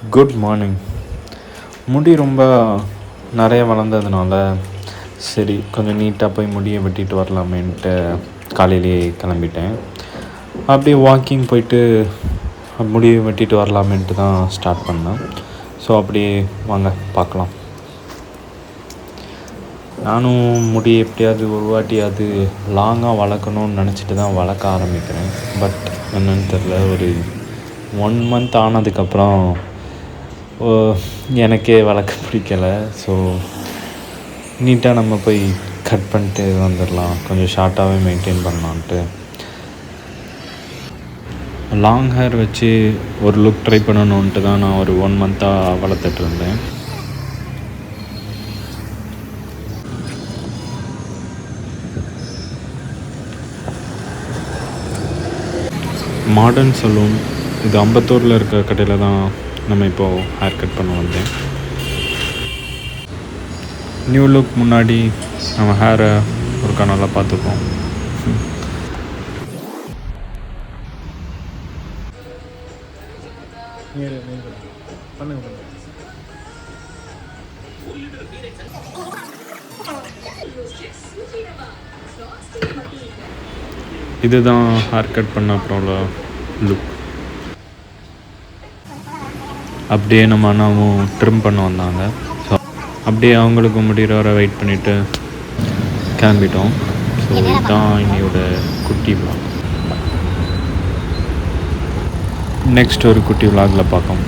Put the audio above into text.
Good morning. முடி ரொம்ப நிறைய வளர்ந்ததுனால சரி கொஞ்சம் நீட்டாக போய் முடியை வெட்டிட்டு வரலாமேன்ட்டு காலையிலேயே கிளம்பிட்டேன். அப்படியே வாக்கிங் போயிட்டு முடியை வெட்டிட்டு வரலாமேன்ட்டு தான் ஸ்டார்ட் பண்ணேன். ஸோ அப்படியே வாங்க பார்க்கலாம். நானும் முடி எப்படியாவது ஒரு வாட்டியாவது லாங்காக வளர்க்கணும்னு நினச்சிட்டு தான் வளர்க்க ஆரம்பிக்கிறேன். பட் என்னன்னு தெரில, ஒரு 1 month ஆனதுக்கப்புறம் எனக்கே வளர்க்க பிடிக்கலை. ஸோ நீட்டாக நம்ம போய் கட் பண்ணிட்டு வந்துடலாம், கொஞ்சம் ஷார்ட்டாகவே மெயின்டைன் பண்ணலான்ட்டு லாங் ஹேர் வச்சு ஒரு லுக் ட்ரை பண்ணணுன்ட்டு தான் நான் ஒரு 1 month வளர்த்துட்டு இருந்தேன். மாடர்ன் சலூன் இது அம்பத்தூரில் இருக்க கடையில் தான் நம்ம இப்போது ஹேர் கட் பண்ண வந்தேன். நியூ லுக் முன்னாடி நம்ம ஹேரை ஒருக்கா நல்லா பார்த்துப்போம். இதுதான் ஹேர் கட் பண்ண அப்புறம் லுக். அப்படியே நம்ம அண்ணாவும் ட்ரிம் பண்ண வந்தாங்க. ஸோ அப்படியே அவங்களுக்கு முடிகிற வரை வெயிட் பண்ணிவிட்டு கிளம்பிட்டோம். ஸோ இதுதான் இன்னையோட குட்டி விளாக். நெக்ஸ்ட் ஒரு குட்டி விளாகில் பார்க்கலாம்.